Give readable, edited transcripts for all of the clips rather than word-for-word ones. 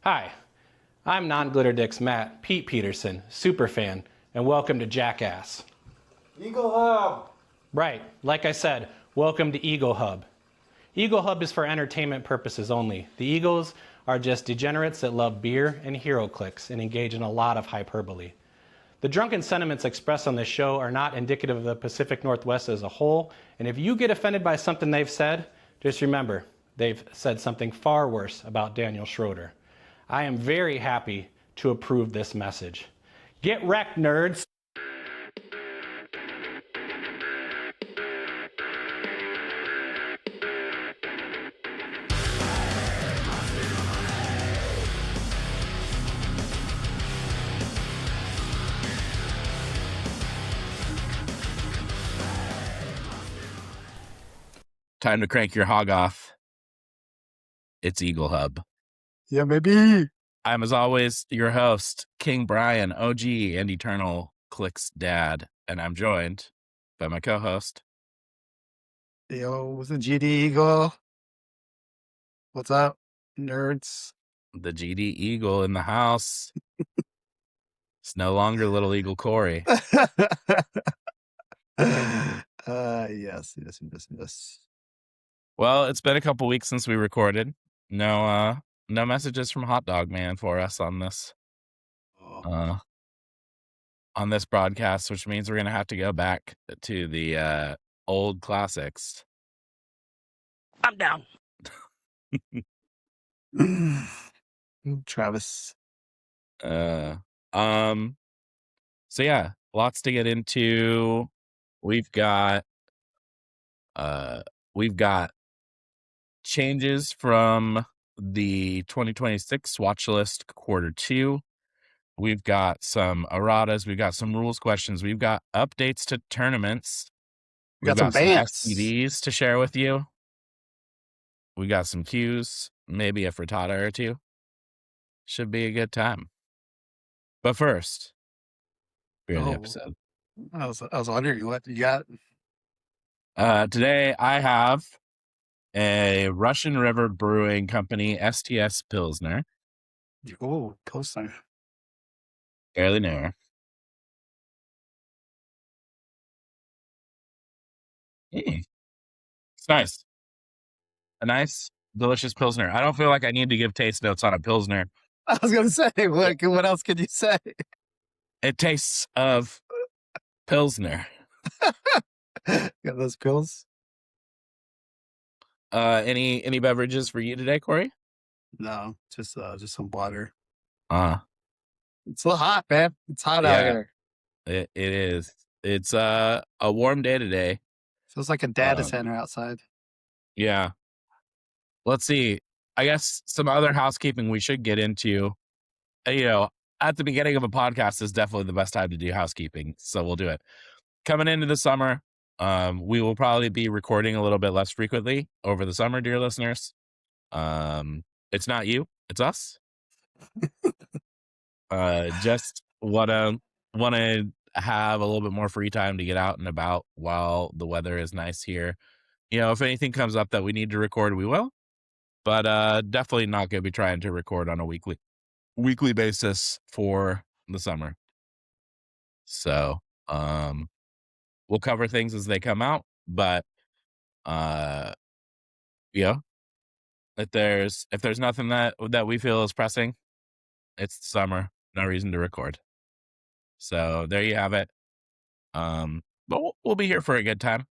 Hi, I'm Non-Glitter Matt, Pete Peterson, superfan, and welcome to Jackass. Eaglehub! Right, like I said, welcome to Eaglehub. Eaglehub is for entertainment purposes only. The Eagles are just degenerates that love beer and hero clicks and engage in a lot of hyperbole. The drunken sentiments expressed on this show are not indicative of the Pacific Northwest as a whole, and if you get offended by something they've said, just remember, they've said something far worse about Daniel Schroeder. I am very happy to approve this message. Get wrecked, nerds! Time to crank your hog off. It's Eaglehub. Yeah, baby. I'm, as always, your host, King Brian, OG and Eternal Clicks dad, and I'm joined by my co-host. Yo, what's the GD Eagle? What's up, nerds? The GD Eagle in the house. It's no longer Little Eagle Corey. Yes. Well, it's been a couple weeks since we recorded. No messages from Hot Dog Man for us on this broadcast, which means we're gonna have to go back to the old classics. I'm down. Travis. So yeah, lots to get into. We've got changes from the 2026 watch list Q2. We've got some erratas. We've got some rules questions. We've got updates to tournaments. We've got some bans. STDs to share with you. We got some cues, maybe a frittata or two. Should be a good time. But first, beer of the episode. I was wondering what you got. Today I have a Russian River Brewing Company STS Pilsner. Oh, Pilsner. Fairly new. It's nice. A nice, delicious Pilsner. I don't feel like I need to give taste notes on a Pilsner. I was going to say, what else could you say? It tastes of Pilsner. Got those pills? Any beverages for you today, Corey? No, just some water. It's a little hot, man. It's hot out here. It is. It's a warm day today. Feels like a data center outside. Yeah. Let's see. I guess some other housekeeping we should get into. At the beginning of a podcast is definitely the best time to do housekeeping, so we'll do it. Coming into the summer, we will probably be recording a little bit less frequently over the summer, dear listeners. It's not you, it's us. Just wanna have a little bit more free time to get out and about while the weather is nice here. If anything comes up that we need to record, we will. But definitely not going to be trying to record on a weekly basis for the summer. So we'll cover things as they come out. But if there's nothing that we feel is pressing, it's the summer. No reason to record. So there you have it. But we'll be here for a good time.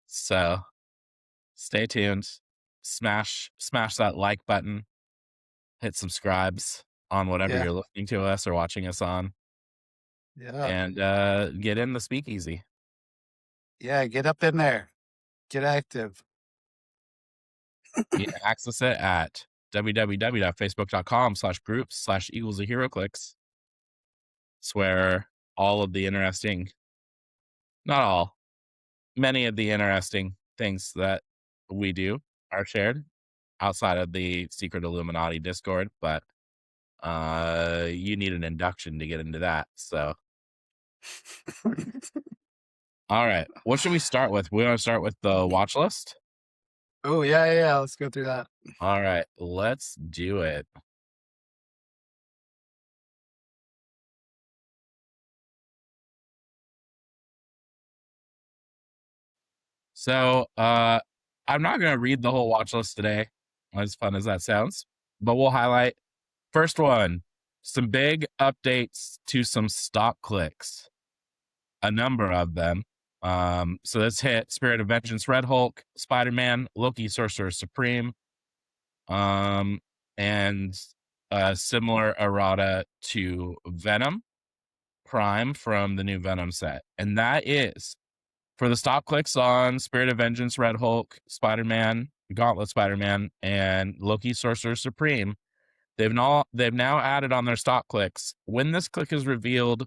So stay tuned. Smash that like button. Hit subscribes on whatever you're listening to us or watching us on. Yeah. And get in the speakeasy. Yeah, get up in there. Get active. You can access it at www.facebook.com/groups/equals-to-HeroClicks. It's where all of the interesting, not all, many of the interesting things that we do are shared outside of the secret Illuminati Discord, but you need an induction to get into that. So all right, what should we start with? We want to start with the watch list. Oh yeah, let's go through that. All right, let's do it. So I'm not going to read the whole watch list today, as fun as that sounds, but we'll highlight. First one, some big updates to some stock clicks, a number of them. So this hit Spirit of Vengeance, Red Hulk, Spider-Man, Loki, Sorcerer Supreme, and a similar errata to Venom Prime from the new Venom set. And that is for the stock clicks on Spirit of Vengeance, Red Hulk, Spider-Man, Gauntlet Spider-Man, and Loki, Sorcerer Supreme. They've now added on their stock clicks when this click is revealed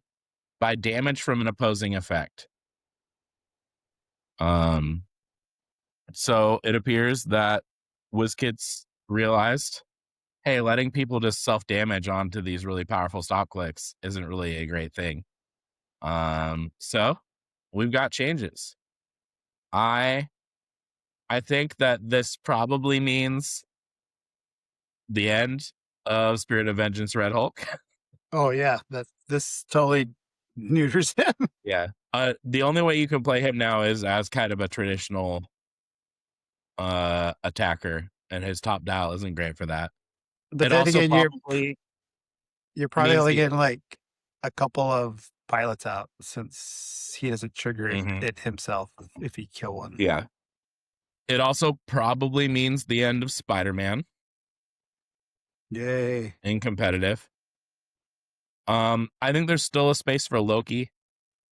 by damage from an opposing effect. So it appears that WizKids realized, hey, letting people just self-damage onto these really powerful stock clicks isn't really a great thing. So we've got changes. I think that this probably means the end of Spirit of Vengeance Red Hulk. Oh yeah, this totally neuters him. Yeah. The only way you can play him now is as kind of a traditional attacker, and his top dial isn't great for that. But It then also again, probably you're probably means only the- getting like a couple of pilots out since he doesn't trigger Mhm. it himself if he kill one. Yeah. It also probably means the end of Spider-Man Yay. in competitive. I think there's still a space for Loki,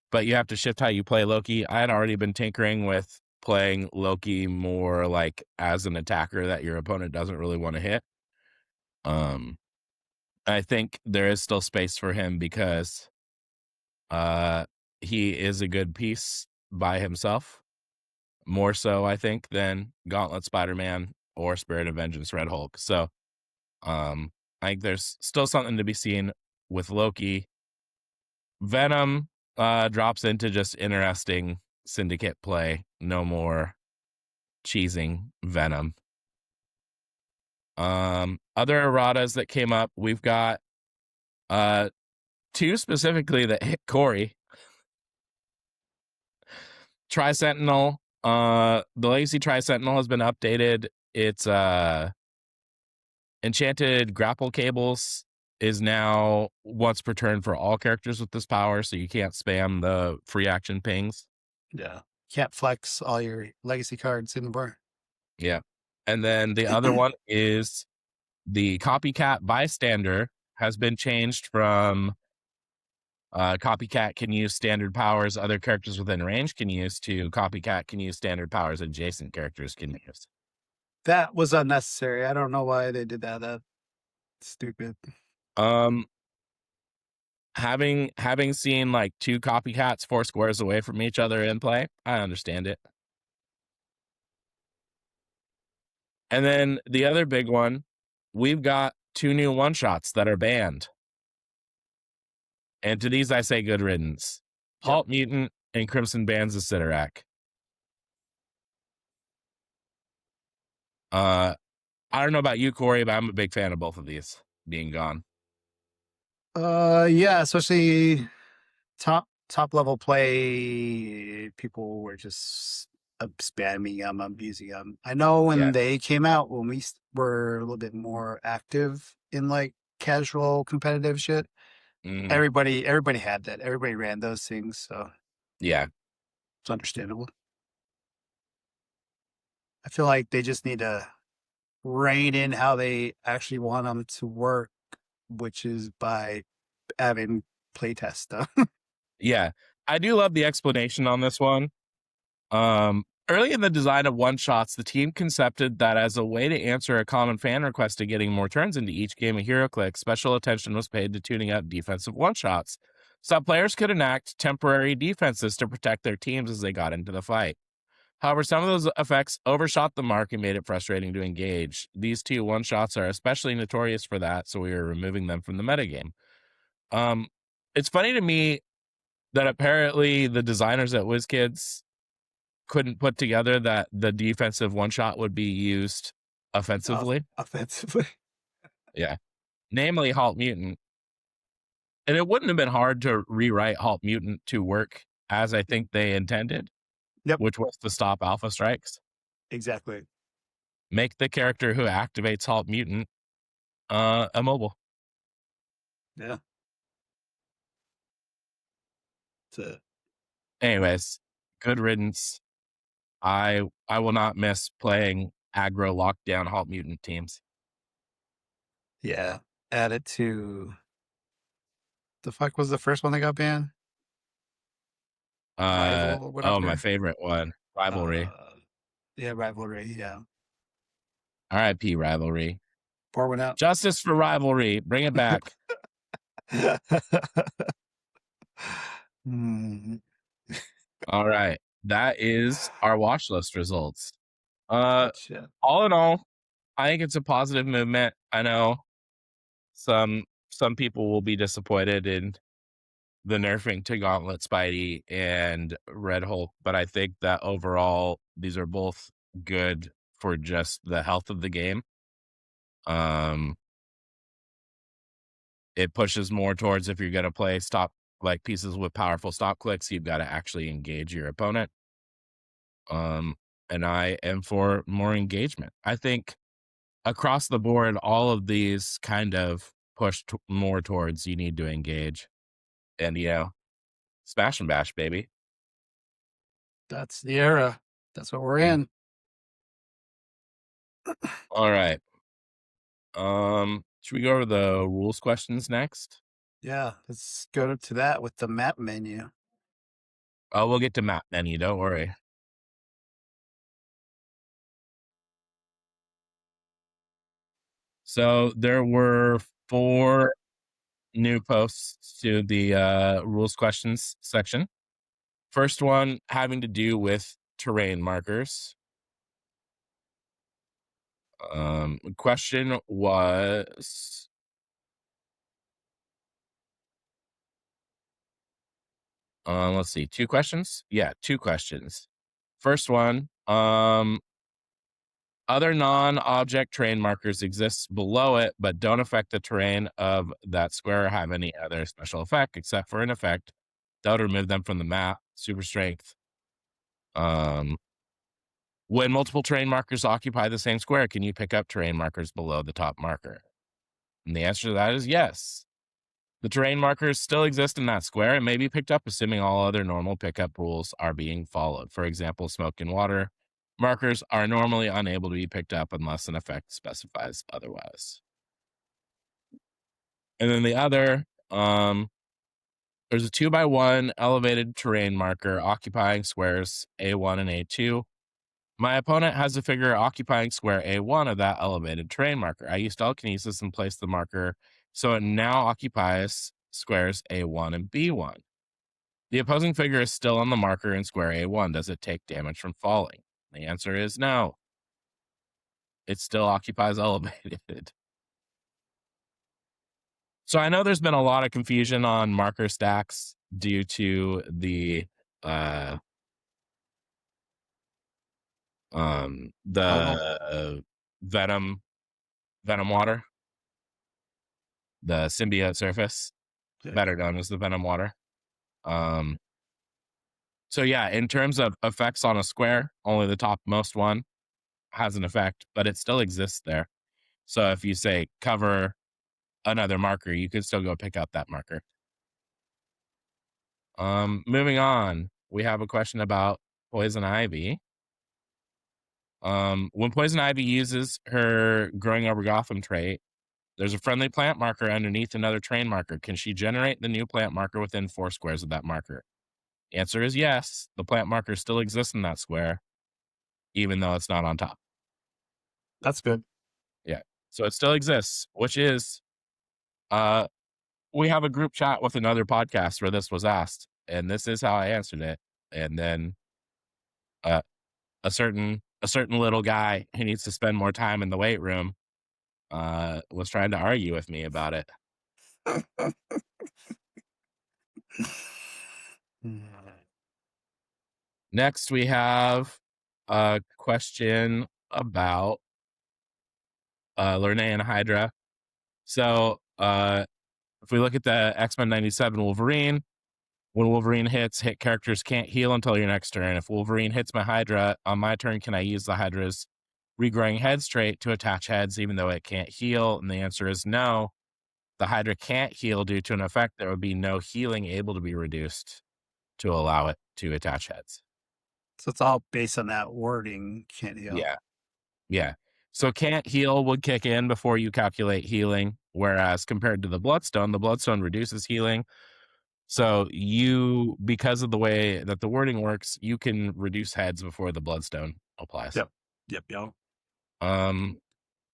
but you have to shift how you play Loki. I had already been tinkering with playing Loki more like as an attacker that your opponent doesn't really want to hit. I think there is still space for him because he is a good piece by himself. More so, I think, than Gauntlet Spider-Man or Spirit of Vengeance Red Hulk. So I think there's still something to be seen with Loki. Venom drops into just interesting syndicate play. No more cheesing Venom. Other erratas that came up, we've got two specifically that hit Corey. Tri-Sentinel. The Legacy Tri-Sentinel has been updated. It's enchanted grapple cables is now once per turn for all characters with this power, so you can't spam the free action pings. Yeah. Can't flex all your legacy cards in the burn. Yeah. And then the other one is the copycat bystander has been changed from copycat can use standard powers other characters within range can use to copycat can use standard powers adjacent characters can use. That was unnecessary. I don't know why they did that. That's stupid. Having seen like two copycats 4 squares away from each other in play, I understand it. And then the other big one, we've got 2 new one-shots that are banned. And to these I say good riddance. Yep. Halt Mutant and Crimson Bands of Sidorak. I don't know about you, Corey, but I'm a big fan of both of these being gone. Yeah, especially top level play. People were just spamming them, abusing them. I know when Yeah. they came out, when we were a little bit more active in like casual competitive shit, Mhm. everybody had that. Everybody ran those things, so Yeah. it's understandable. I feel like they just need to rein in how they actually want them to work, which is by having playtest stuff. Yeah. I do love the explanation on this one. Early in the design of one-shots, the team concepted that as a way to answer a common fan request of getting more turns into each game of HeroClix, special attention was paid to tuning up defensive one-shots, so players could enact temporary defenses to protect their teams as they got into the fight. However, some of those effects overshot the mark and made it frustrating to engage. These 2 one-shots are especially notorious for that, so we are removing them from the metagame. It's funny to me that apparently the designers at WizKids couldn't put together that the defensive one-shot would be used offensively. Offensively. Yeah. Namely Halt Mutant. And it wouldn't have been hard to rewrite Halt Mutant to work as I think they intended. Yep. which was to stop alpha strikes. Exactly. Make the character who activates Halt Mutant immobile. Yeah. So, Anyways, good riddance. I will not miss playing aggro lockdown Halt Mutant teams. yeah. Add it to the fuck was the first one that got banned? Rival or whatever. Oh, my favorite one, Rivalry. Yeah, rivalry. Yeah. R.I.P. Rivalry. Pour one out. Justice for Rivalry. Bring it back. Mm, All right. That is our watch list results. gotcha. All in all, I think it's a positive movement. I know some people will be disappointed in the nerfing to Gauntlet Spidey and Red Hulk, but I think that overall these are both good for just the health of the game. It pushes more towards if you're going to play stop like pieces with powerful stop clicks, you've got to actually engage your opponent. And I am for more engagement. I think across the board, all of these kind of push more towards you need to engage and, smash and bash, baby. That's the era. That's what we're Yeah. in. All right. Should we go over the rules questions next? Yeah, let's go to that with the map menu. Oh, we'll get to map menu. Don't worry. So there were 4 new posts to the rules questions section. First one having to do with terrain markers. Question was, let's see, 2 questions? Yeah, 2 questions. First one, other non-object terrain markers exist below it, but don't affect the terrain of that square or have any other special effect, except for an effect that would remove them from the map. Super strength. When multiple terrain markers occupy the same square, can you pick up terrain markers below the top marker? And the answer to that is yes. The terrain markers still exist in that square and may be picked up, assuming all other normal pickup rules are being followed. For example, smoke and water markers are normally unable to be picked up unless an effect specifies otherwise. And then the other, there's a 2x1 elevated terrain marker occupying squares A1 and A2. My opponent has a figure occupying square A1 of that elevated terrain marker. I used telekinesis and placed the marker so it now occupies squares A1 and B1. The opposing figure is still on the marker in square A1. Does it take damage from falling? The answer is no. It still occupies elevated. So I know there's been a lot of confusion on marker stacks due to the venom water, the symbiote surface, better known as the venom water. So yeah, in terms of effects on a square, only the topmost one has an effect, but it still exists there. So if you say cover another marker, you could still go pick up that marker. Moving on, we have a question about Poison Ivy. When Poison Ivy uses her Growing Over Gotham trait, there's a friendly plant marker underneath another terrain marker. Can she generate the new plant marker within 4 squares of that marker? The answer is yes. The plant marker still exists in that square, even though it's not on top. That's good. Yeah. So it still exists, which is, we have a group chat with another podcast where this was asked, and this is how I answered it. And then a certain little guy who needs to spend more time in the weight room was trying to argue with me about it. Next, we have a question about Lernay and Hydra. So if we look at the X-Men 97 Wolverine, When Wolverine hit characters can't heal until your next turn. If Wolverine hits my Hydra on my turn, can I use the Hydra's regrowing head trait to attach heads even though it can't heal? And the answer is no. The Hydra can't heal due to an effect. There would be no healing able to be reduced to allow it to attach heads. So it's all based on that wording. Can't heal. Yeah. So can't heal would kick in before you calculate healing, whereas compared to the Bloodstone reduces healing. So you, because of the way that the wording works, you can reduce heads before the Bloodstone applies. Yep.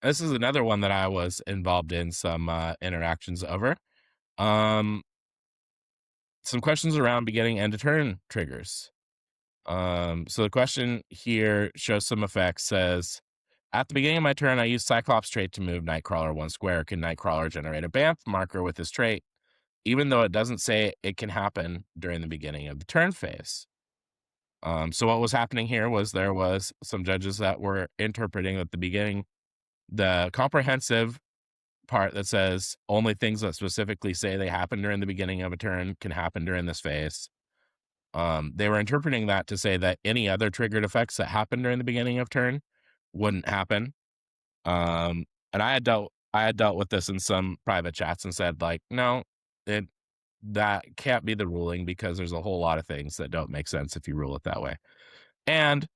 This is another one that I was involved in some interactions over. Some questions around beginning end of turn triggers. So the question here shows some effects. Says, at the beginning of my turn, I use Cyclops trait to move Nightcrawler 1 square. Can Nightcrawler generate a BAMF marker with this trait, even though it doesn't say it can happen during the beginning of the turn phase? So what was happening here was there was some judges that were interpreting at the beginning the comprehensive part that says only things that specifically say they happen during the beginning of a turn can happen during this phase. They were interpreting that to say that any other triggered effects that happen during the beginning of turn wouldn't happen. And I had dealt with this in some private chats and said, like, no, that can't be the ruling because there's a whole lot of things that don't make sense if you rule it that way. And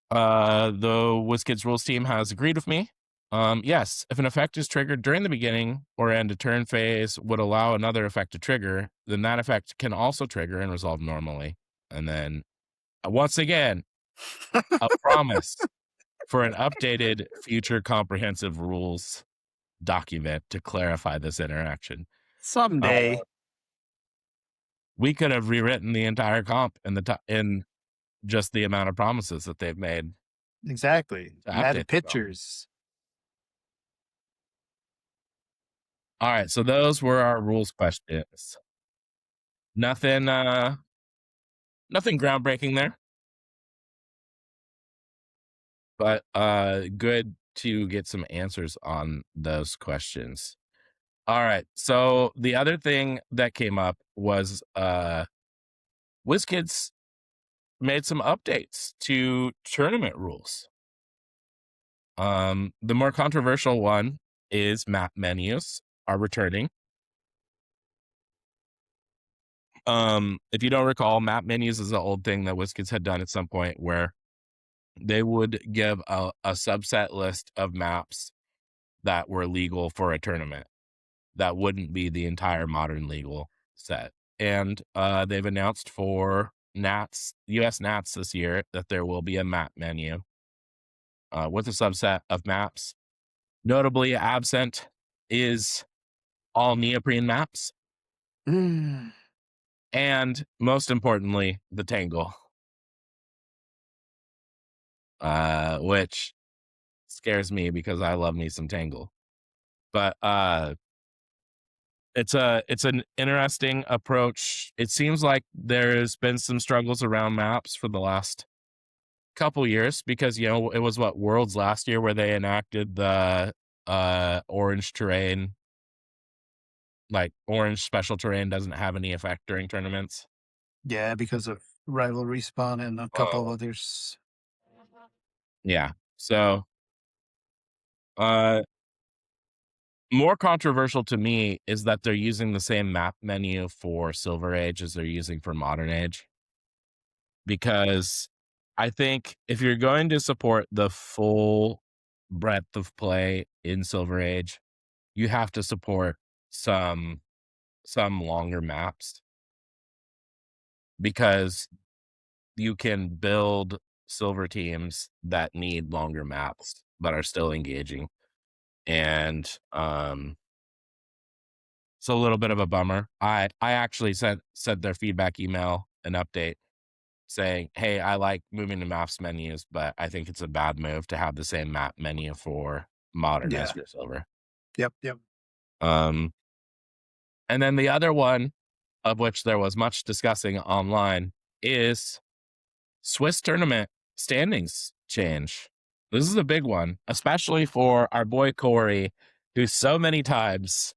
the WizKids rules team has agreed with me. Yes, if an effect is triggered during the beginning or end of turn phase would allow another effect to trigger, then that effect can also trigger and resolve normally. And then once again, a promise for an updated future comprehensive rules document to clarify this interaction. Someday. We could have rewritten the entire comp in just the amount of promises that they've made. Exactly. Added pictures. All right, so those were our rules questions. Nothing groundbreaking there. But good to get some answers on those questions. All right, so the other thing that came up was WizKids made some updates to tournament rules. The more controversial one is map menus are returning. If you don't recall, map menus is an old thing that WizKids had done at some point where they would give a subset list of maps that were legal for a tournament that wouldn't be the entire modern legal set. And they've announced for Nats, US Nats this year, that there will be a map menu with a subset of maps. Notably absent is all neoprene maps. And most importantly, the Tangle. Which scares me because I love me some Tangle. But it's an interesting approach. It seems like there's been some struggles around maps for the last couple years because, you know, it was Worlds last year where they enacted the orange terrain. Like orange special terrain doesn't have any effect during tournaments. Yeah, because of Rival Respawn and a couple of others. Yeah. So more controversial to me is that they're using the same map menu for Silver Age as they're using for Modern Age. Because I think if you're going to support the full breadth of play in Silver Age, you have to support some longer maps. Because you can build silver teams that need longer maps but are still engaging. And it's a little bit of a bummer. I actually sent their feedback email an update saying, hey, I like moving to maps menus, but I think it's a bad move to have the same map menu for Modern as for Silver. Yep. And then the other one, of which there was much discussing online, is Swiss tournament standings change. This is a big one, especially for our boy Corey, who so many times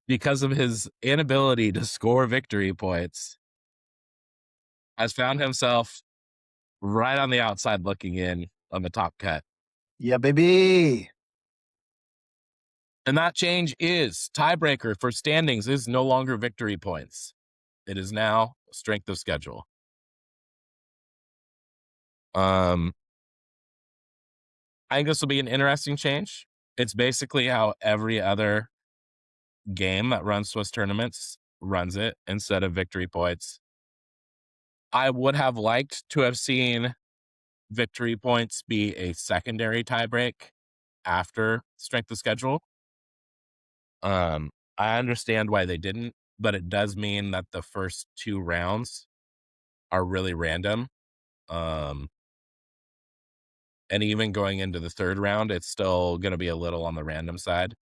because of his inability to score victory points, has found himself right on the outside looking in on the top cut. Yeah, baby. And that change is tiebreaker for standings is no longer victory points. It is now strength of schedule. I think this will be an interesting change. It's basically how every other game that runs Swiss tournaments runs it instead of victory points. I would have liked to have seen victory points be a secondary tiebreak after strength of schedule. I understand why they didn't, but it does mean that the first 2 rounds are really random. And even going into the 3rd round, it's still going to be a little on the random side.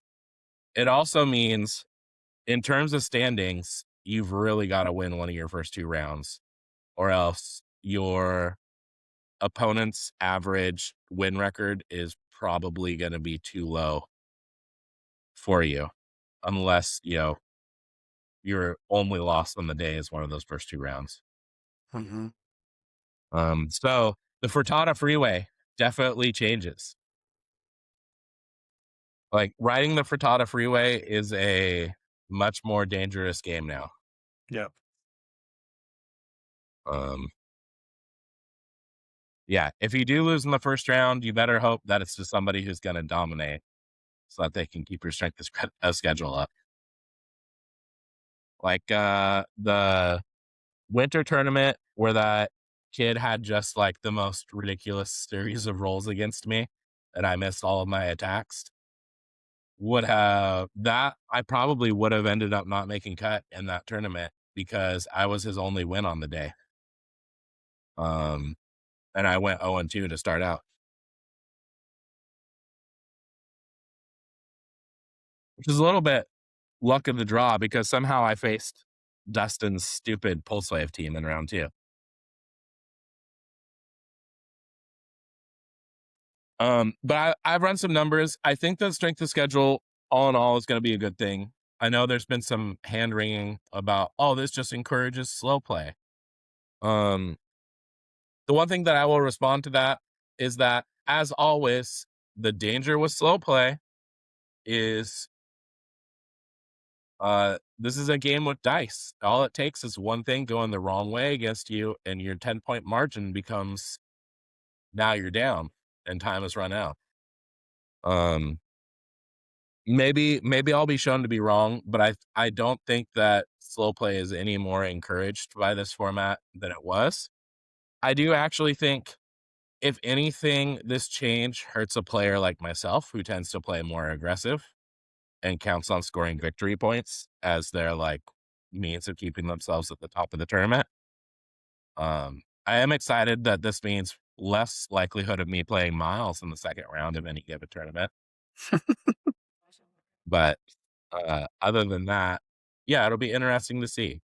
It also means, in terms of standings, you've really got to win one of your first 2 rounds, or else your opponent's average win record is probably going to be too low for you, unless, your only loss on the day is one of those first 2 rounds. Mm-hmm. So the Frittata Freeway definitely changes. Like, riding the Frittata Freeway is a much more dangerous game now. Yep. Yeah, if you do lose in the first round, you better hope that it's to somebody who's going to dominate so that they can keep your strength of schedule up. Like the winter tournament where that kid had just like the most ridiculous series of rolls against me and I missed all of my attacks. I probably would have ended up not making cut in that tournament because I was his only win on the day. And I went 0-2 to start out, which is a little bit luck of the draw because somehow I faced Dustin's stupid Pulse Wave team in round 2. But I've run some numbers. I think the strength of schedule, all in all, is going to be a good thing. I know there's been some hand wringing about, this just encourages slow play. The one thing that I will respond to that is that, as always, the danger with slow play is this is a game with dice. All it takes is one thing going the wrong way against you, and your 10-point margin becomes, now you're down and time has run out. Maybe I'll be shown to be wrong, but I don't think that slow play is any more encouraged by this format than it was. I do actually think, if anything, this change hurts a player like myself who tends to play more aggressive and counts on scoring victory points as their like means of keeping themselves at the top of the tournament. I am excited that this means less likelihood of me playing Miles in the 2nd round of any given tournament. But other than that, yeah, it'll be interesting to see.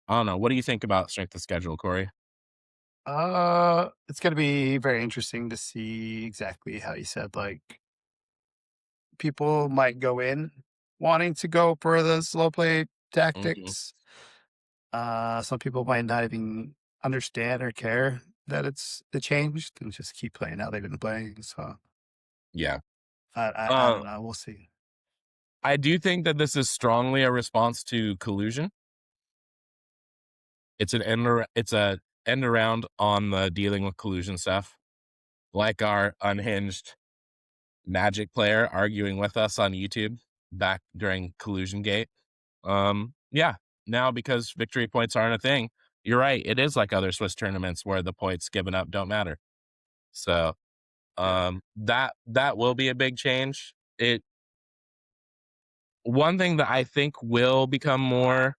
I don't know. What do you think about strength of schedule, Corey? It's gonna be very interesting to see exactly how you said, like, people might go in wanting to go for the slow play Mm-hmm. tactics. Some people might not even understand or care that it's the changed and just keep playing how they've been playing. So Yeah. I don't know. We'll see. I do think that this is strongly a response to collusion. It's a end around on the dealing with collusion stuff, like our unhinged Magic player arguing with us on YouTube back during Collusion Gate. Yeah, now because victory points aren't a thing, you're right. It is like other Swiss tournaments where the points given up don't matter. So, that will be a big change. One thing that I think will become more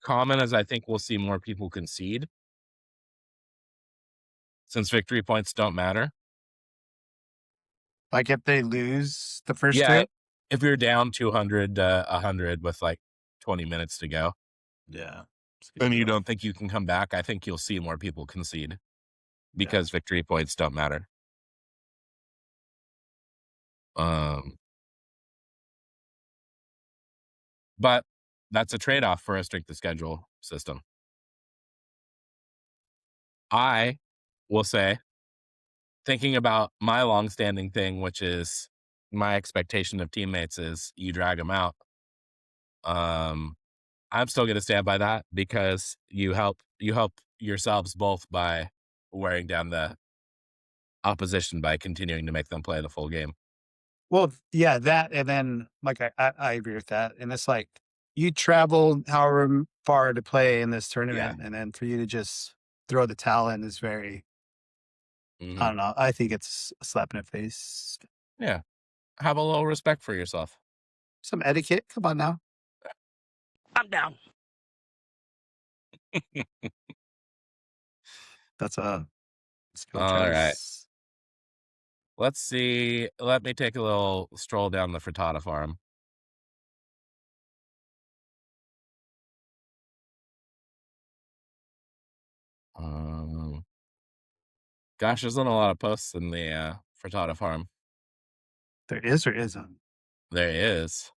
common is I think we'll see more people concede since victory points don't matter. Like if they lose the first Yeah, two. if you're down 200 100 with like 20 minutes to go, Yeah. and you don't think you can come back, I think you'll see more people concede because victory points don't matter. But that's a trade-off for a strength of schedule system. I will say, thinking about my long-standing thing, which is my expectation of teammates is you drag them out. I'm still going to stand by that because you help yourselves both by wearing down the opposition by continuing to make them play the full game. Well, yeah, that, and then like I agree with that. And it's like you traveled however far to play in this tournament, and then for you to just throw the towel in is very, Mhm. I don't know. I think it's a slap in the face. Yeah. Have a little respect for yourself. Some etiquette. Come on now. I'm down. That's a skill All test. right. Let's see. Let me take a little stroll down the frittata farm. Gosh, there's not a lot of posts in the frittata farm. There is or isn't? There is.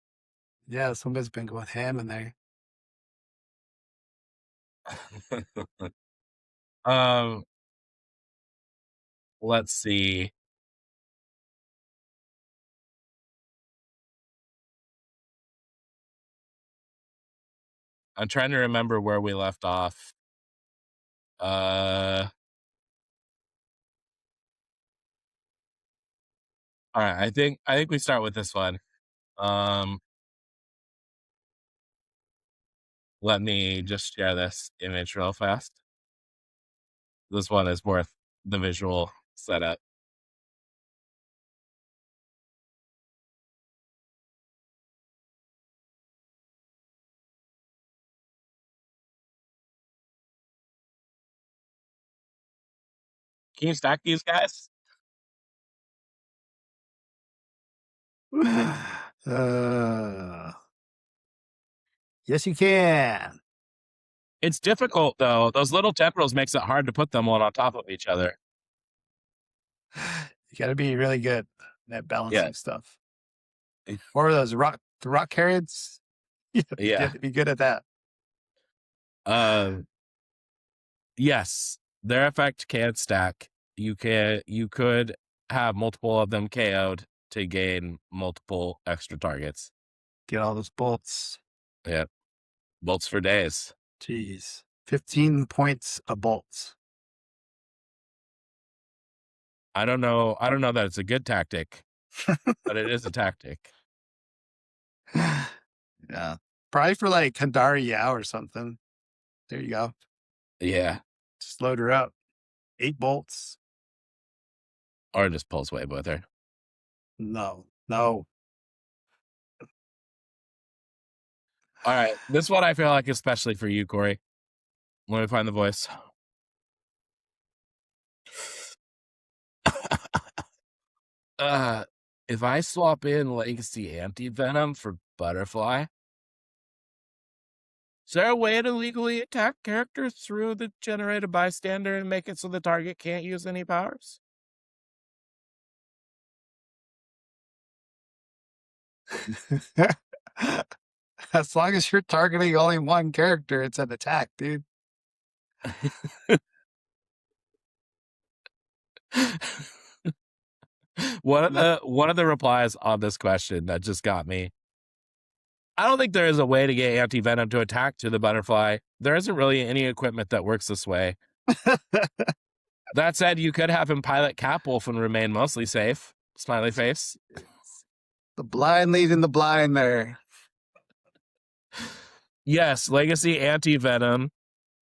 Yeah, somebody's been going ham in there. Let's see. I'm trying to remember where we left off. All right, I think we start with this one. Let me just share this image real fast. This one is worth the visual setup. Can you stack these guys? Yes, you can. It's difficult though. Those little tendrils makes it hard to put them one on top of each other. You got to be really good at balancing Yeah. stuff. What were those the rock carrots? You have to be good at that. Yes, their effect can stack. You could have multiple of them KO'd to gain multiple extra targets. Get all those bolts. Yeah, bolts for days. Jeez, 15 points of bolts. I don't know that it's a good tactic, but it is a tactic. Yeah, probably for like Kandari Yao or something. There you go. Yeah, Just load her up. 8 bolts. or just pulse wave with her. No. All right, this one I feel like especially for you, Corey. Let me find the voice. If I swap in Legacy Anti-Venom for Butterfly, is there a way to legally attack characters through the generated bystander and make it so the target can't use any powers? As long as you're targeting only one character, it's an attack, dude. One of the replies on this question that just got me. I don't think there is a way to get anti-venom to attack to the butterfly. There isn't really any equipment that works this way. That said, you could have him pilot Catwolf and remain mostly safe. Smiley face. The blind leading the blind there. Yes, Legacy Anti-Venom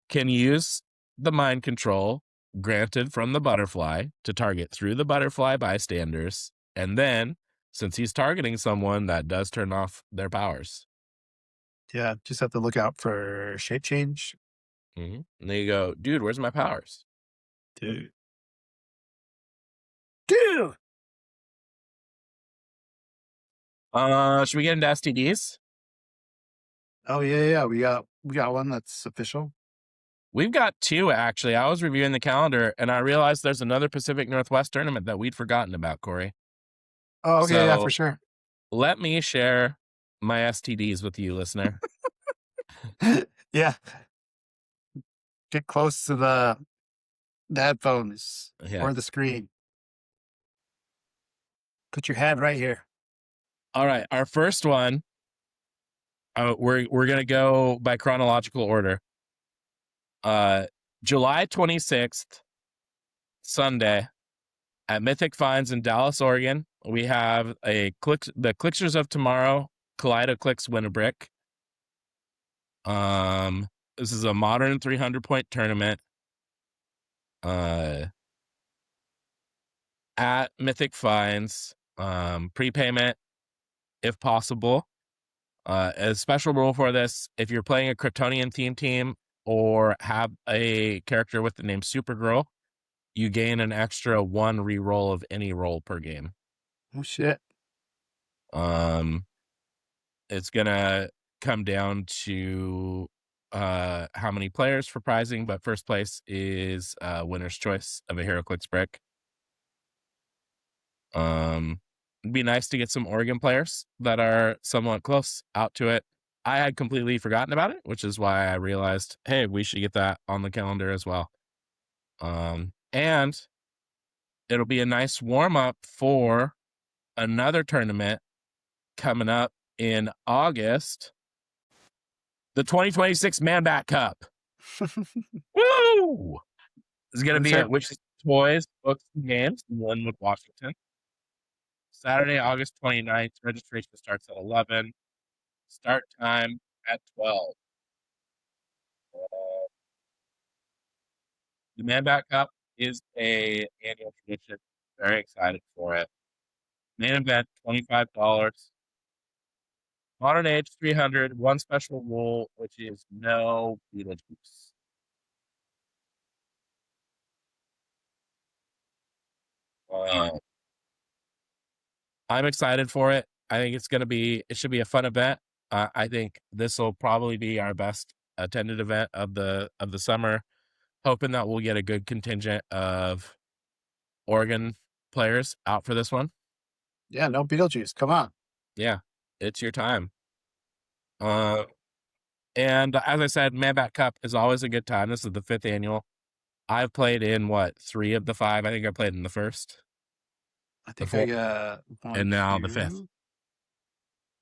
can use the mind control granted from the butterfly to target through the butterfly bystanders. And then, since he's targeting someone, that does turn off their powers. Yeah, just have to look out for shape change. Mm-hmm. And then you go, dude, where's my powers? Dude. Should we get into STDs? Oh yeah. We got one that's official. We've got 2, actually. I was reviewing the calendar, and I realized there's another Pacific Northwest tournament that we'd forgotten about, Corey. Oh, okay, yeah, for sure. Let me share my STDs with you, listener. Yeah. Get close to the headphones Yeah. or the screen. Put your head right here. All right, our first one. We're gonna go by chronological order. July 26th, Sunday, at Mythic Finds in Dallas, Oregon. We have the Clicksters of Tomorrow Kaleido Clicks win a brick. This is a modern 300 point tournament. At Mythic Finds, prepayment if possible. A special rule for this: if you're playing a Kryptonian theme team or have a character with the name Supergirl, you gain an extra 1 reroll of any roll per game. Oh shit. It's gonna come down to how many players for prizing, but first place is winner's choice of a HeroClix brick. It'd be nice to get some Oregon players that are somewhat close out to it. I had completely forgotten about it, which is why I realized, hey, we should get that on the calendar as well. And it'll be a nice warm up for another tournament coming up in August, the 2026 Man Bat Cup. Woo! It's going to be at Wichita Toys, Books, and Games in Linwood, Washington. Saturday, August 29th. Registration starts at 11. Start time at 12. The Man Bat Cup is a annual tradition. Very excited for it. Main event, $25. Modern Age, 300. One special rule, which is no Beetlejuice. I'm excited for it. I think it should be a fun event. I think this will probably be our best attended event of the summer. Hoping that we'll get a good contingent of Oregon players out for this one. Yeah, no Beetlejuice. Come on. Yeah, it's your time. And as I said, Man Bat Cup is always a good time. This is the 5th annual. I've played in 3 of the 5. I think I played in the first. I think I got 1, and now 2. the 5th.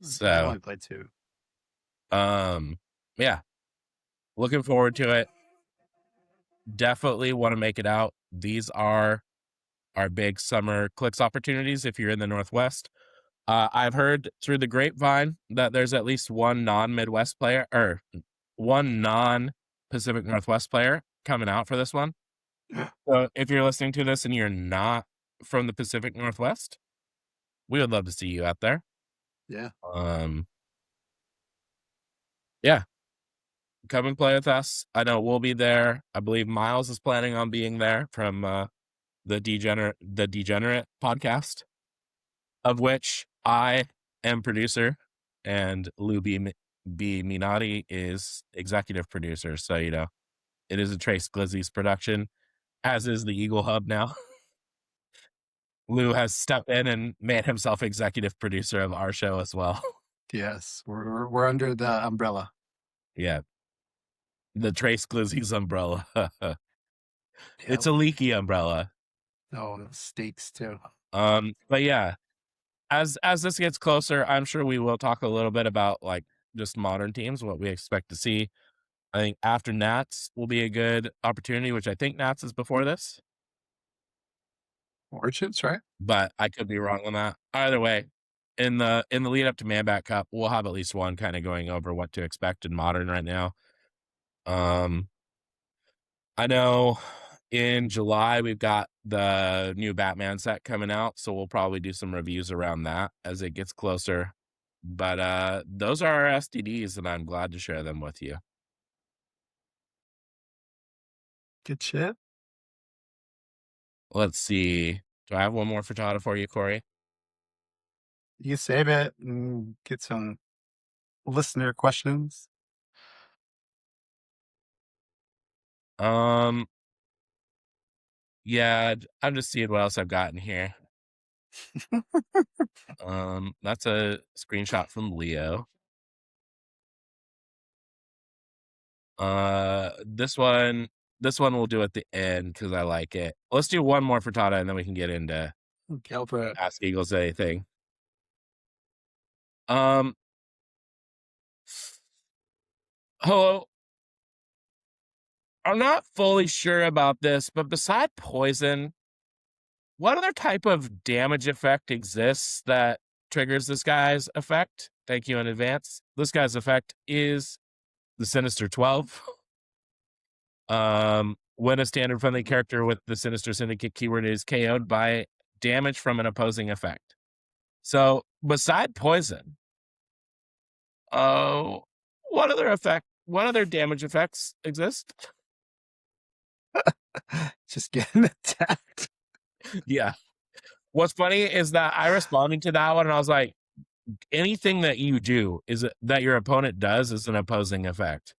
I So only played 2. Yeah. Looking forward to it. Definitely want to make it out. These are our big summer clicks opportunities if you're in the Northwest. I've heard through the grapevine that there's at least one non-Midwest player or one non-Pacific Northwest player coming out for this one. So if you're listening to this and you're not from the Pacific Northwest, we would love to see you out there. Yeah. Yeah. Come and play with us. I know we'll be there. I believe Miles is planning on being there from the Degenerate podcast, of which I am producer, and Lou B. Minotti is executive producer. So, it is a Trace Glizzy's production, as is the Eaglehub now. Lou has stepped in and made himself executive producer of our show as well. Yes, we're under the umbrella. Yeah. The Trace Glizzy's umbrella. It's a leaky umbrella. Oh, stakes too. But yeah, as this gets closer, I'm sure we will talk a little bit about just modern teams, what we expect to see. I think after Nats will be a good opportunity, which I think Nats is before this. Orchids, right? But I could be wrong on that. Either way, in the lead up to Man Bat Cup, we'll have at least one kind of going over what to expect in modern right now. I know in July we've got the new Batman set coming out, so we'll probably do some reviews around that as it gets closer. But those are our STDs, and I'm glad to share them with you. Good shit. Let's see. Do I have one more frittata for you, Corey? You save it and get some listener questions. Yeah, I'm just seeing what else I've got in here. That's a screenshot from Leo. This one we'll do at the end because I like it. Let's do one more frittata and then we can get into Go for it. Ask Eagles anything. Hello. I'm not fully sure about this, but beside poison, what other type of damage effect exists that triggers this guy's effect? Thank you in advance. This guy's effect is the Sinister 12. When a standard friendly character with the Sinister Syndicate keyword is KO'd by damage from an opposing effect. So beside poison, what other damage effects exist? Just getting attacked. Yeah. What's funny is that I responded to that one and I was like, anything that you do that your opponent does is an opposing effect.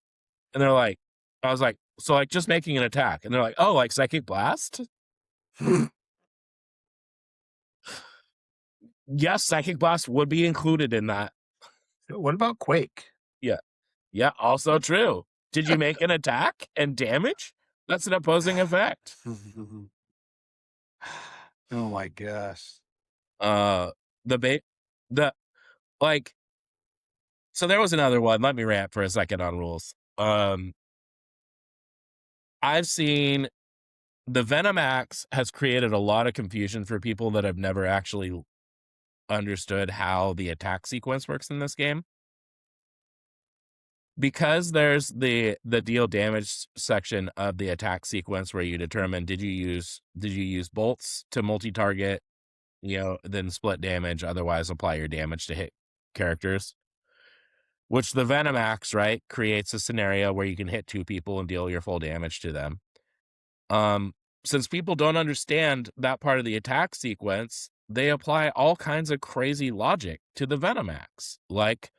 And they're like, I was like, so like just making an attack. And they're like, oh, like Psychic Blast? Yes, Psychic Blast would be included in that. What about Quake? Yeah. Yeah, also true. Did you make an attack and damage? That's an opposing effect. Oh my gosh. So there was another one. Let me rant for a second on rules. I've seen the Venom Axe has created a lot of confusion for people that have never actually understood how the attack sequence works in this game. Because there's the deal damage section of the attack sequence where you determine did you use bolts to multi-target, then split damage, otherwise apply your damage to hit characters. Which the Venom Axe, right, creates a scenario where you can hit two people and deal your full damage to them. Since people don't understand that part of the attack sequence, they apply all kinds of crazy logic to the Venom Axe, like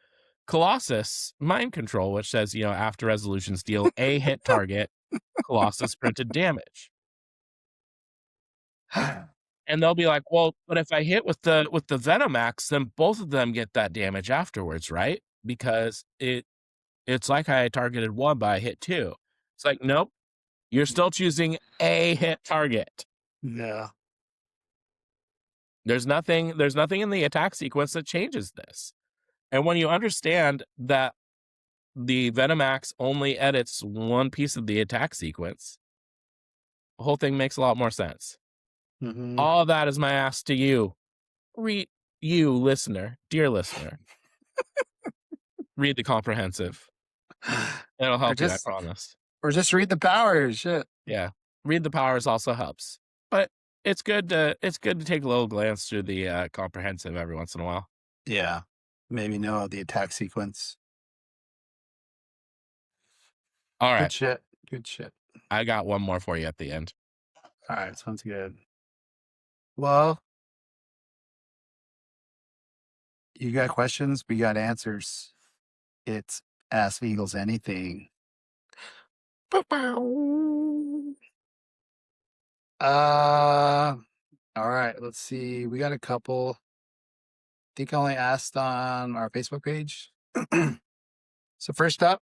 Colossus Mind Control, which says, after resolutions deal a hit target, Colossus printed damage. And they'll be like, well, but if I hit with the Venom Axe, then both of them get that damage afterwards, right? Because it's like I targeted one, but I hit two. It's like, nope, you're still choosing a hit target. Yeah. There's nothing in the attack sequence that changes this. And when you understand that the Venom Axe only edits one piece of the attack sequence, the whole thing makes a lot more sense. Mm-hmm. All of that is my ask to you. You listener, dear listener. Read the comprehensive. It'll help you, I promise. Or just read the powers. Shit. Yeah. Read the powers also helps. But it's good to take a little glance through the comprehensive every once in a while. Yeah. Maybe know the attack sequence. All right. Good shit. I got one more for you at the end. All right. Sounds good. Well, you got questions? We got answers. It's Ask Eagles Anything. All right. Let's see. We got a couple. I think I only asked on our Facebook page. So first up,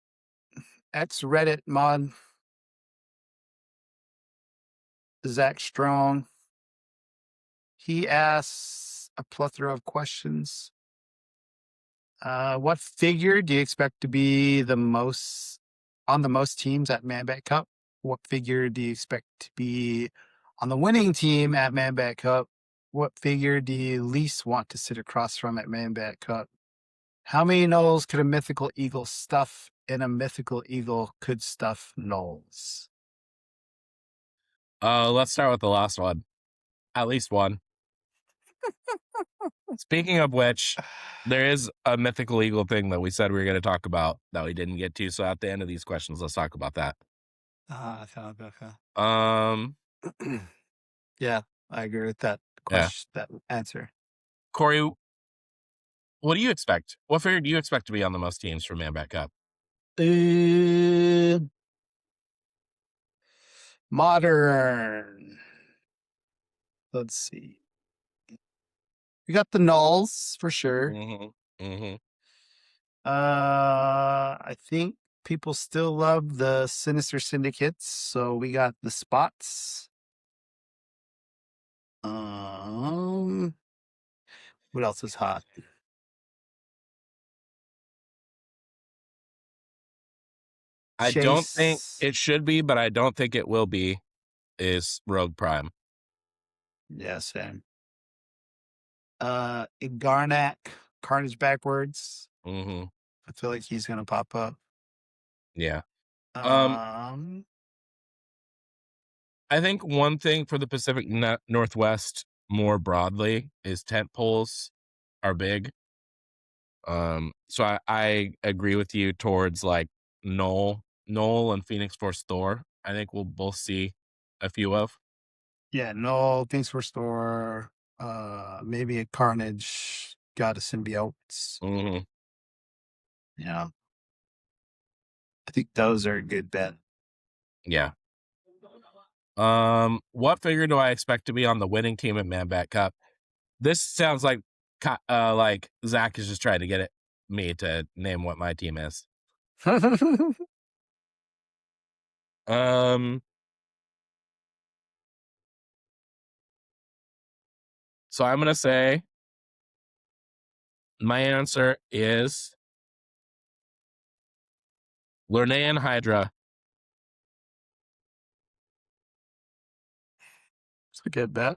ex Reddit mod Zach Strong. He asks a plethora of questions. What figure do you expect to be the most on the most teams at Man Bat Cup? What figure do you expect to be on the winning team at Man Bat Cup? What figure do you least want to sit across from at Man Bat Cup? How many Knolls could a mythical eagle stuff, and a mythical eagle could stuff Knolls? Let's start with the last one. At least one. Speaking of which, there is a mythical eagle thing that we said we were going to talk about that we didn't get to. So at the end of these questions, let's talk about that. Yeah, I agree with that question, that answer. Corey, what do you expect? What figure do you expect to be on the most teams for Man Bat Cup? Modern. Let's see. We got the nulls for sure. Mm-hmm. Mm-hmm. I think people still love the Sinister Syndicates, so we got the spots. What else is hot? I don't think Chase. it should be, but I don't think it will be, is Rogue Prime. Yeah, same. Garnak, Carnage backwards. Mm-hmm. I feel like he's gonna pop up. Yeah. Um, I think one thing for the Pacific Northwest more broadly is tent poles are big. So I agree with you towards like Null and Phoenix Force Thor. I think we'll both see a few of. yeah, no things for store. Maybe a Carnage, got a symbiotes. Mm-hmm. Yeah, I think those are a good bet. Yeah. What figure do I expect to be on the winning team at Man Bat Cup? This sounds like Zach is just trying to get me to name what my team is. So I'm gonna say my answer is Lernaean Hydra. It's a good bet.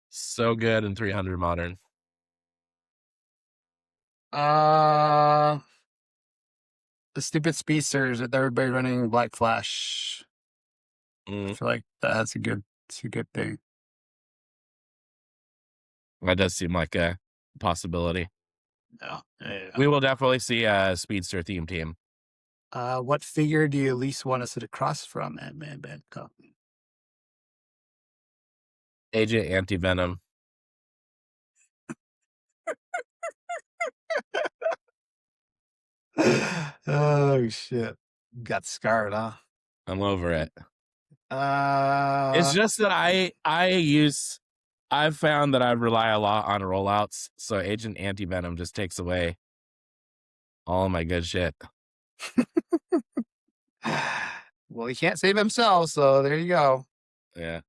So good in 300 modern. The stupid speedsters with everybody running Black Flash. I feel like it's a good thing. That does seem like a possibility. Yeah. We will definitely see a speedster theme team. What figure do you least want to sit across from at Man Bat Cup? Agent Anti-Venom. Oh shit! Got scarred, huh? I'm over it. It's just that I've found that I rely a lot on rollouts, so Agent Anti-Venom just takes away all of my good shit. Well, he can't save himself, so there you go. Yeah.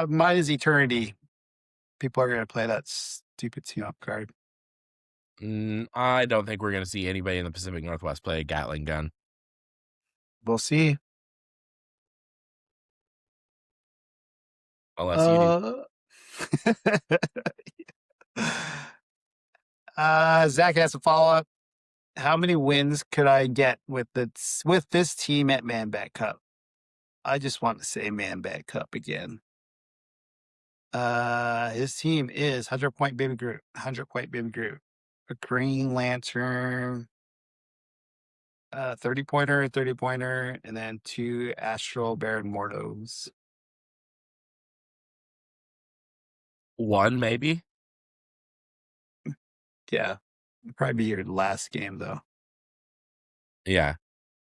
Mine is Eternity. People are gonna play that stupid team-up card. I don't think we're going to see anybody in the Pacific Northwest play a Gatling gun. We'll see. Unless you do. Zach has a follow-up. How many wins could I get with this team at Man Bat Cup? I just want to say Man Bat Cup again. His team is 100-point Baby Groot, 100-point Baby Groot, a Green Lantern, 30-pointer, 30-pointer, and then 2 Astral Baron Mordos. 1 maybe. Yeah, probably be your last game though. Yeah,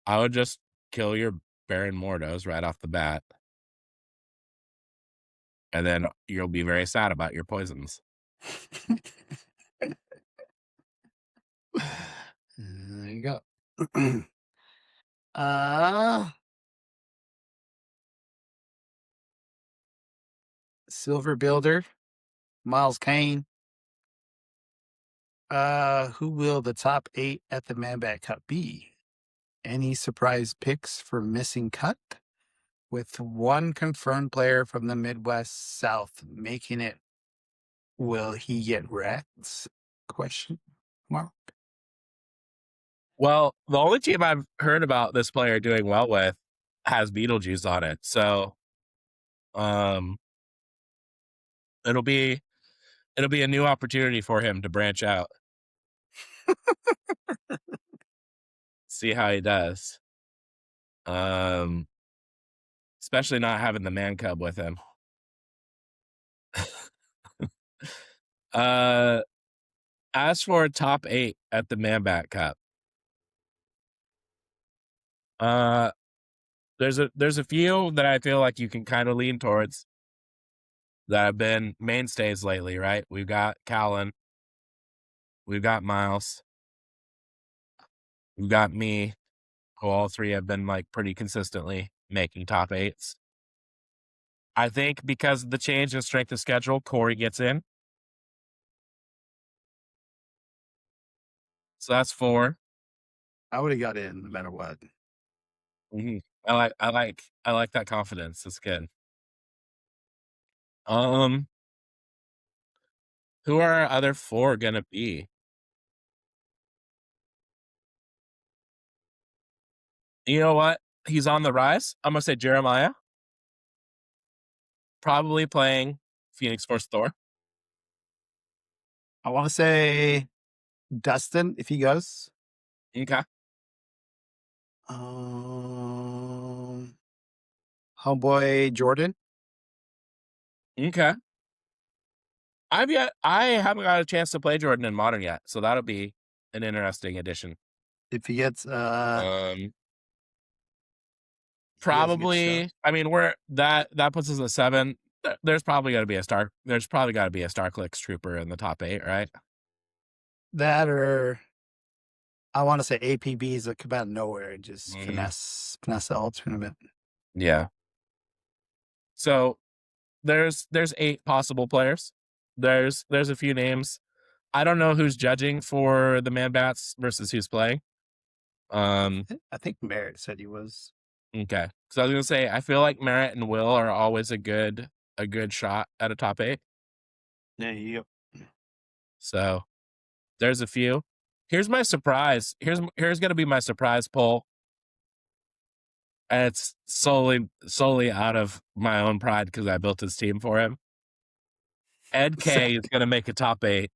I would just kill your Baron Mordos right off the bat, and then you'll be very sad about your poisons. There you go. Silver Builder, Miles Kane. Who will the top 8 at the Man Bat Cup be? Any surprise picks for missing cut? With 1 confirmed player from the Midwest South making it, will he get wrecked? Question mark. Well, the only team I've heard about this player doing well with has Beetlejuice on it, so it'll be a new opportunity for him to branch out. See how he does. Especially not having the man cub with him. As for top 8 at the Man Bat Cup, there's a few that I feel like you can kind of lean towards. that have been mainstays lately, right? We've got Callan, we've got Miles, we've got me, who all three have been like pretty consistently making top 8s. I think because of the change in strength of schedule, Corey gets in. So that's 4. I would have got in no matter what. Mm-hmm. I like that confidence. It's good. Who are our other 4 gonna be? You know what? He's on the rise. I'm gonna say Jeremiah. Probably playing Phoenix Force Thor. I want to say Dustin if he goes. Okay. Homeboy Jordan. Okay. I haven't got a chance to play Jordan in Modern yet, so that'll be an interesting addition. If he gets Probably. I mean, we're that puts us at 7. There's probably got to be a Star. There's probably got to be a Star Clicks trooper in the top 8, right? that, or I want to say APBs that come out of nowhere and just finesse the whole tournament. Yeah. So there's 8 possible players. There's a few names. I don't know who's judging for the Man Bats versus who's playing. I think Merritt said he was. Okay. So I was gonna say I feel like Merritt and Will are always a good shot at a top 8. There you go. So there's a few. Here's my surprise. Here's gonna be my surprise poll. And it's solely out of my own pride because I built his team for him. Ed K is gonna make a top 8.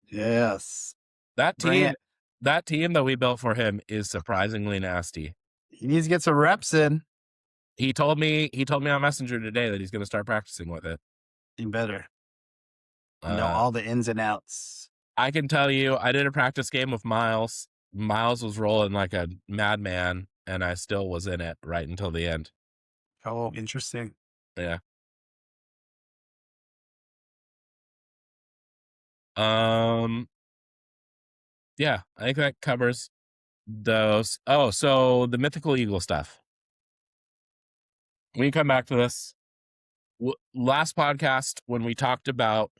Yes. That Bring team it. that team that we built for him is surprisingly nasty. He needs to get some reps in. He told me on Messenger today that he's gonna start practicing with it. He better know all the ins and outs. I can tell you, I did a practice game with Miles. Miles was rolling like a madman, and I still was in it right until the end. Oh, interesting. Yeah. Yeah, I think that covers those. Oh, so the mythical eagle stuff. We can come back to this. Last podcast when we talked about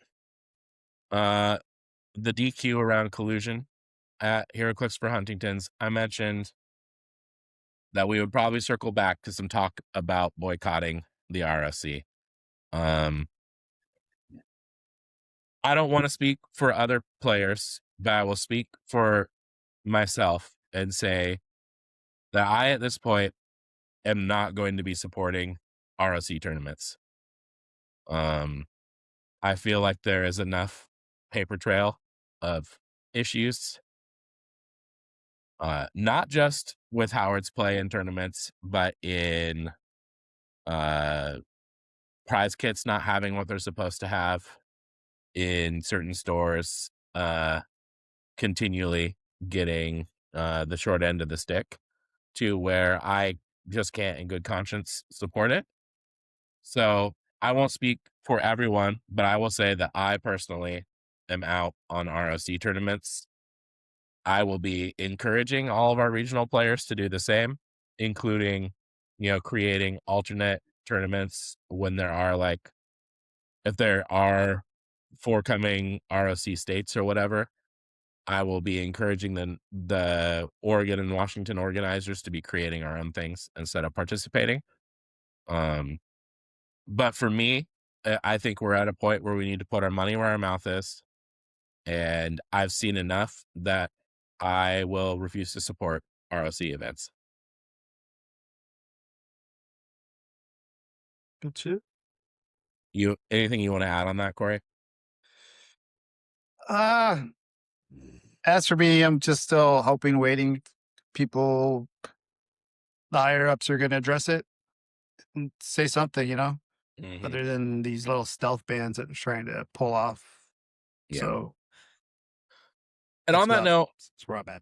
the DQ around collusion at HeroClix for Huntington's, I mentioned that we would probably circle back to some talk about boycotting the RSC. I don't want to speak for other players, but I will speak for myself and say that I, at this point, am not going to be supporting ROC tournaments. I feel like there is enough paper trail of issues, not just with Howard's play in tournaments, but in prize kits not having what they're supposed to have in certain stores, continually getting the short end of the stick to where I just can't in good conscience support it. So I won't speak for everyone, but I will say that I personally am out on ROC tournaments. I will be encouraging all of our regional players to do the same, including, creating alternate tournaments when there are if there are forthcoming ROC states or whatever. I will be encouraging the Oregon and Washington organizers to be creating our own things instead of participating. But for me, I think we're at a point where we need to put our money where our mouth is. And I've seen enough that I will refuse to support ROC events. That's it. Anything you want to add on that, Corey? As for me, I'm just still hoping, waiting. People, the higher ups are going to address it and say something, Mm-hmm. other than these little stealth bands that are trying to pull off. Yeah. So, and on that note, it's where I'm at.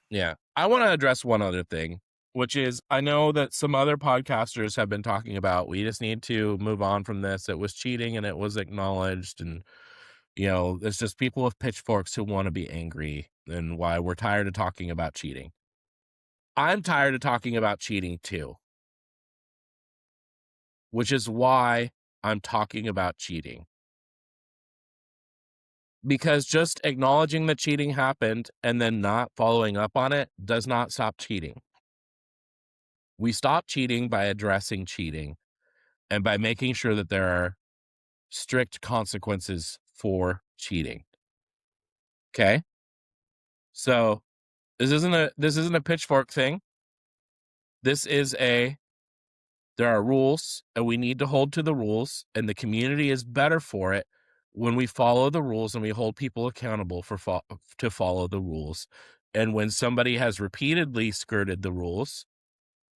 Yeah, I want to address one other thing. which is I know that some other podcasters have been talking about we just need to move on from this. It was cheating and it was acknowledged, and it's just people with pitchforks who want to be angry and why we're tired of talking about cheating. I'm tired of talking about cheating too, which is why I'm talking about cheating. Because just acknowledging that cheating happened and then not following up on it does not stop cheating. We stop cheating by addressing cheating and by making sure that there are strict consequences for cheating. Okay? So this isn't a pitchfork thing. There are rules and we need to hold to the rules, and the community is better for it when we follow the rules and we hold people accountable to follow the rules. And when somebody has repeatedly skirted the rules,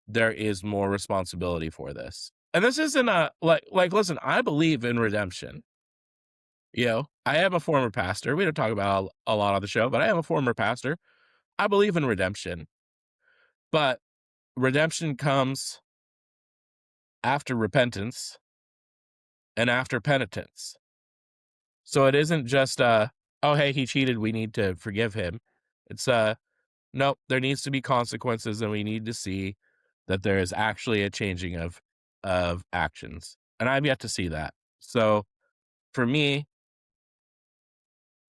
there is more responsibility for this. And this isn't listen, I believe in redemption. I am a former pastor. We don't talk about a lot on the show, but I am a former pastor. I believe in redemption. But redemption comes after repentance and after penitence. So it isn't just oh hey, he cheated, we need to forgive him. It's nope, there needs to be consequences, and we need to see that there is actually a changing of actions. And I've yet to see that. So for me,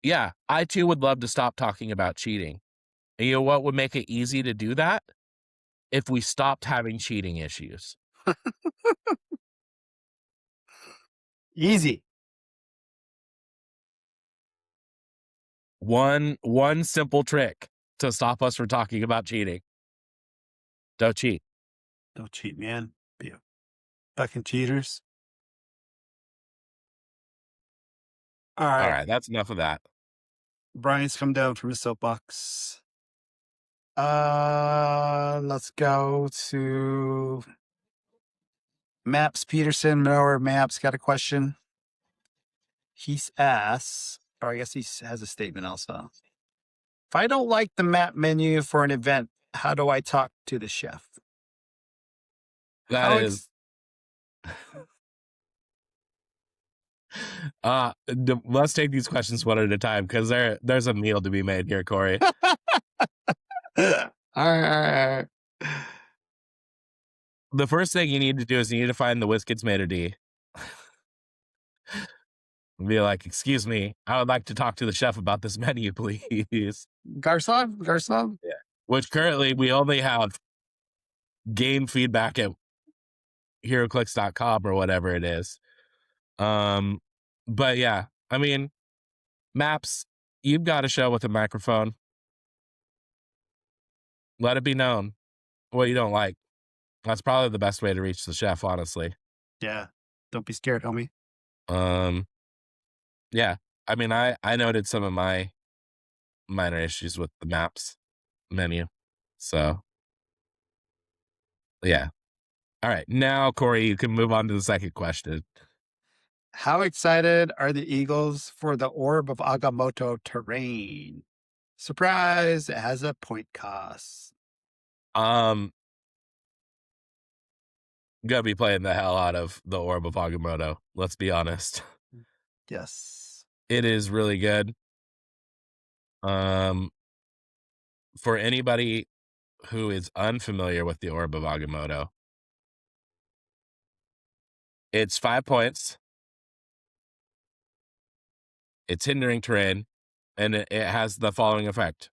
yeah, I too would love to stop talking about cheating. And you know what would make it easy to do that? If we stopped having cheating issues. Easy. One simple trick to stop us from talking about cheating. Don't cheat. Don't cheat, man. Be a fucking cheaters. All All right, that's enough of that. Brian's come down from his soapbox. Let's go to Maps Peterson. Mower Maps got a question. He's asked, or I guess he has a statement also. If I don't like the map menu for an event, how do I talk to the chef? Let's take these questions one at a time, because there's a meal to be made here, Corey. All right. The first thing you need to do is you need to find the Whiskets Maitre D. And be like, excuse me, I would like to talk to the chef about this menu, please. Garcon? Yeah. Which currently we only have game feedback at heroclix.com or whatever it is. But yeah, I mean, Maps, you've got a show with a microphone. Let it be known what you don't like. That's probably the best way to reach the chef, honestly. Yeah. Don't be scared, homie. Yeah. I mean, I noted some of my minor issues with the Maps menu. So, yeah. All right. Now, Corey, you can move on to the second question. How excited are the Eagles for the Orb of Agamotto terrain? Surprise, it has a point cost. Gonna be playing the hell out of the Orb of Agamotto. Let's be honest. Yes. It is really good. For anybody who is unfamiliar with the Orb of Agamotto, it's 5 points. It's hindering terrain, and it has the following effect.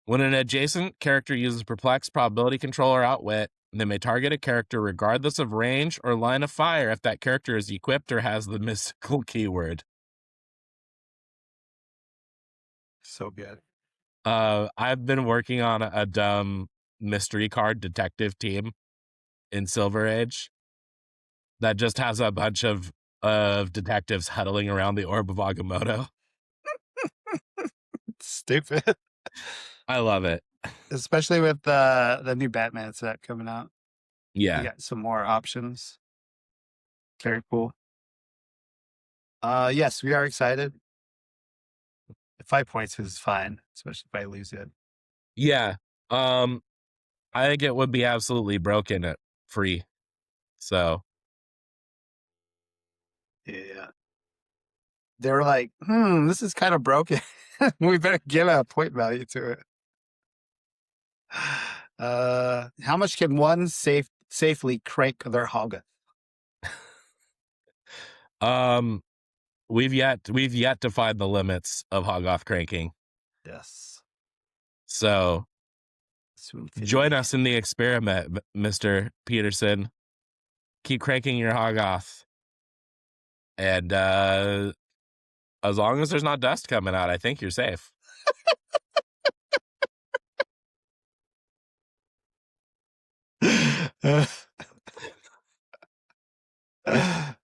When an adjacent character uses Perplex, Probability Control, or Outwit, they may target a character regardless of range or line of fire if that character is equipped or has the mystical keyword. So good. I've been working on a dumb mystery card detective team in Silver Age that just has a bunch of detectives huddling around the Orb of Agamotto. Stupid. I love it. Especially with the new Batman set coming out. Yeah. You got some more options. Very cool. Yes, we are excited. 5 points is fine, especially if I lose it. Yeah. I think it would be absolutely broken at free. So Yeah. They were like, this is kind of broken. We better give a point value to it. How much can one safely crank their hoggoth? we've yet to find the limits of hoggoth cranking. Yes. So To infinity. join us in the experiment, Mr. Peterson. Keep cranking your hoggoth. And as long as there's not dust coming out, I think you're safe.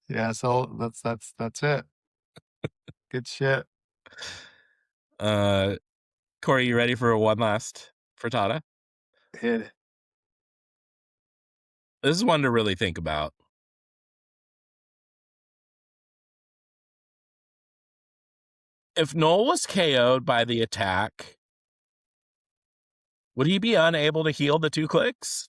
Yeah, so that's it. Good shit. Corey, you ready for one last frittata? Hit it. This is one to really think about. If Noel was KO'd by the attack, would he be unable to heal the 2 clicks?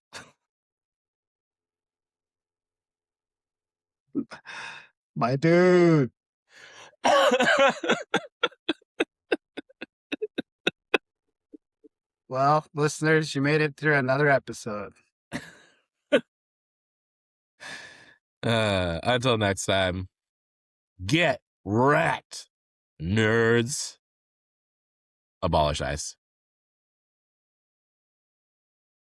My dude. Well, listeners, you made it through another episode. Until next time, get wrecked, nerds. Abolish ICE.